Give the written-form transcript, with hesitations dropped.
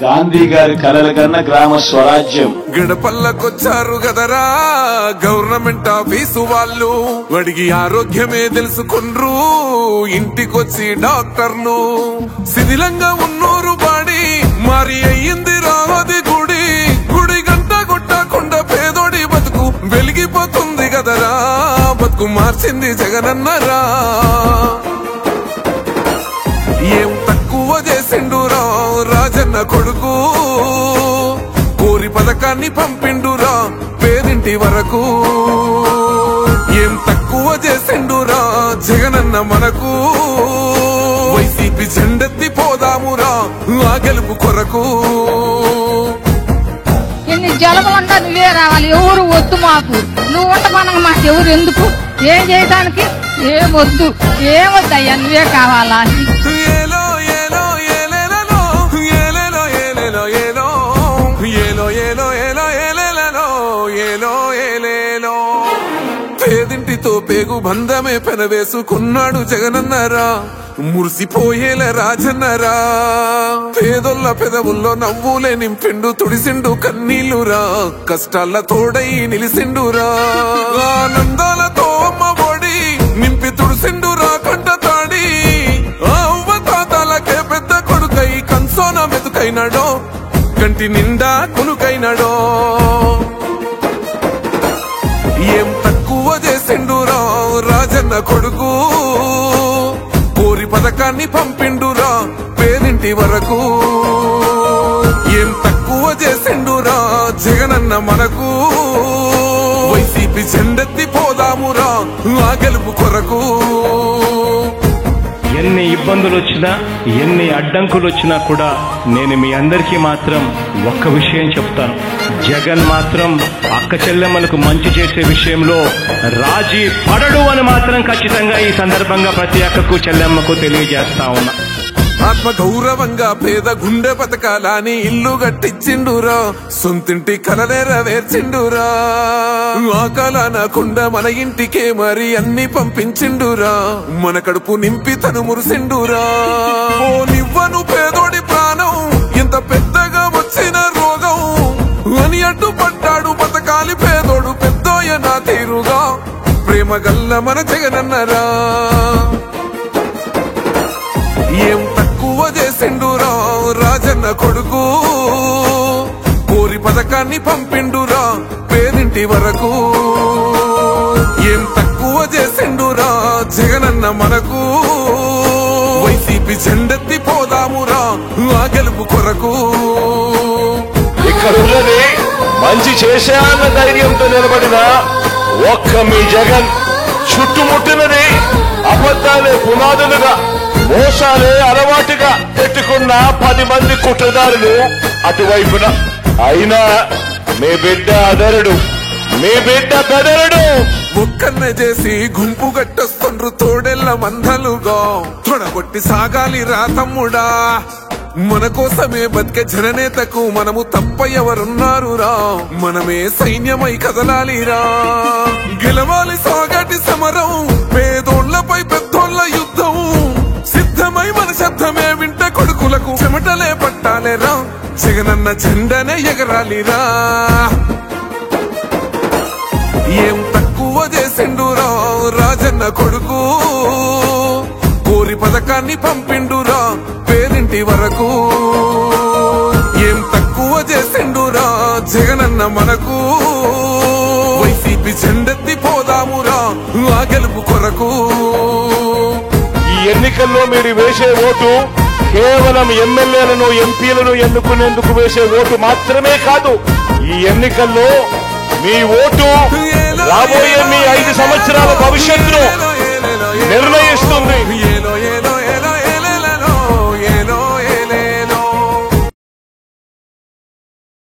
గాంధీ గారి కలల కన్నా గ్రామ స్వరాజ్యం. గడపల్లకొచ్చారు గదరా గవర్నమెంట్ ఆఫీసు వాళ్ళు, అడిగి ఆరోగ్యమే తెలుసుకుండ్రు ఇంటికొచ్చి డాక్టర్లు. శిథిలంగా ఉన్నోరు బాడి మరి అయ్యింది రావది గుడి, గుడి గంట కొట్టకుండా పేదోడి బతుకు వెలిగిపోతుంది గదరా, బతుకు మార్చింది జగనన్నరా. ఏం తక్కువ చేసిండురా రాజన్న కొడుకు, కోరి పథకాన్ని పంపిండురా పేదింటి వరకు. ఏం తక్కువ చేసిండురా జగనన్న మనకు, వైసీపీ జెండెత్తి పోదామురా ఆ గెలుపు కొరకు. ఎన్ని జలములంటా నువ్వే రావాలి, ఎవరు వద్దు మాకు, నువ్వు ఉండమనగా మాకు ఎవరు ఎందుకు, ఏం చేయడానికి ఏమొద్దు, ఏమొద్దయ్యా నువ్వే కావాలా. ఏలో ఏలో ఏలేలో ఏలేలో ఏలేలో ఏలో ఏలో ఏలో ఏలో ఏలేలో ఏలో ఏలేలో. పేదింటితో పేగు బంధమే పెనవేసుకున్నాడు జగనన్నరా, మురిసిపోయేల రాజన్నరా. పేదొల్ల పెదవుల్లో నవ్వులే నింపిండు తుడిసిండు కన్నీళ్లురా, కష్టాల తోడై నిలిసిండురా. ఆనందాలతో అమ్మ ఒడి నింపి తుడిసిండురా కంట తాడి, అవ్వ తాతలకే పెద్ద కొడుకై కన్సోన మెతుకైనాడో, కంటి నిండా కునుకైనాడో. ఏం తక్కువ చేసిండురా రాజన్న కొడుకు, కోరి పథకాన్ని పంపిండురా పేదింటి వరకు. ఏం తక్కువ చేసిండురా జగనన్న మనకు, వైసీపీ జెండెత్తి పోదామురా ఆ గెలుపు కొరకు. ఎన్ని ఇబ్బందులు వచ్చినా ఎన్ని అడ్డంకులు వచ్చినా కూడా నేను మీ అందరికీ మాత్రం ఒక్క విషయం చెప్తాను, జగన్ మాత్రం అక్క చెల్లెమ్మలకు మంచి చేసే విషయంలో రాజీ పడడు అని మాత్రం ఖచ్చితంగా ఈ సందర్భంగా ప్రతి అక్కకు చెల్లెమ్మకు తెలియజేస్తా ఉన్నా. ఆత్మ గౌరవంగా పేద గుండె బతకాలని ఇల్లు గట్టించిండురా, సొంతింటి కలనేరవేర్చిండురా. ఆ కలనకుండా మన ఇంటికే మరి అన్ని పంపించిండురా, మన కడుపు నింపి తను మురిసిండురా. ఓ నివ్వను పేదోడి ప్రాణం ఎంత పెద్దగా వచ్చిన రోగం అని అడ్డుపడ్డాడు బతకాలి పేదోడు పెద్దోయ నా తీరుగా, ప్రేమ గల్ల మన జగనన్నరా. ఏం తక్కువ చేసిండురా రాజన్న కొడుకు, కోరి పథకాన్ని పంపిండురా పేదింటి వరకు. ఏం తక్కువ చేసిండురా జగనన్న మనకు, వైసీపీ జెండెత్తి పోదామురా ఆ గెలుపు కొరకు. ఇక్కడ ఉన్నది మంచి చేశాన్న ధైర్యంతో నిలబడిన ఒక్క మీ జగన్, చుట్టుముట్టినది అబద్ధాలే పునాదులుగా మోసాలే అలవాటుగా పెట్టుకున్న 10 మంది కుట్రదారులు అటువైపున. అయినా మీ బిడ్డ అదరుడు, మీ బిడ్డ బెదరుడు. ఒక్కన్నే చేసి గుంపు గట్టొస్తుండ్రు తోడెల్ల మందలుగా, తొడగొట్టి సాగాలి రా తమ్ముడా. మన కోసమే బతికే జననేతకు మనము తప్ప ఎవరున్నారు రా, మనమే సైన్యమై కదలాలిరా. గెలవాలి సాగటి సమరం, పేదోళ్లపై పెద్దోళ్ల యుద్ధం, సిద్ధమై మన శబ్దమే వింట కొడుకులకు చెమటలే పట్టాలేరా, జగనన్న జెండనే ఎగరాలిరా. ఏం తక్కువ చేసిండురా రాజన్న కొడుకు, కోరి పథకాన్ని పంపిండురా పేదింటి వరకు. ఏం తక్కువ చేసిండురా జగనన్న మనకు, వైసీపీ జెండెత్తి పోదామురా ఆ గెలుపు కొరకు. ఈ ఎన్నికల్లో మీరు వేసే ఓటు కేవలం ఎమ్మెల్యేలను ఎంపీలను ఎన్నుకునేందుకు వేసే ఓటు మాత్రమే కాదు, ఈ ఎన్నికల్లో మీ ఓటు రాబోయే మీ 5 సంవత్సరాల భవిష్యత్తును నిర్ణయిస్తుంది.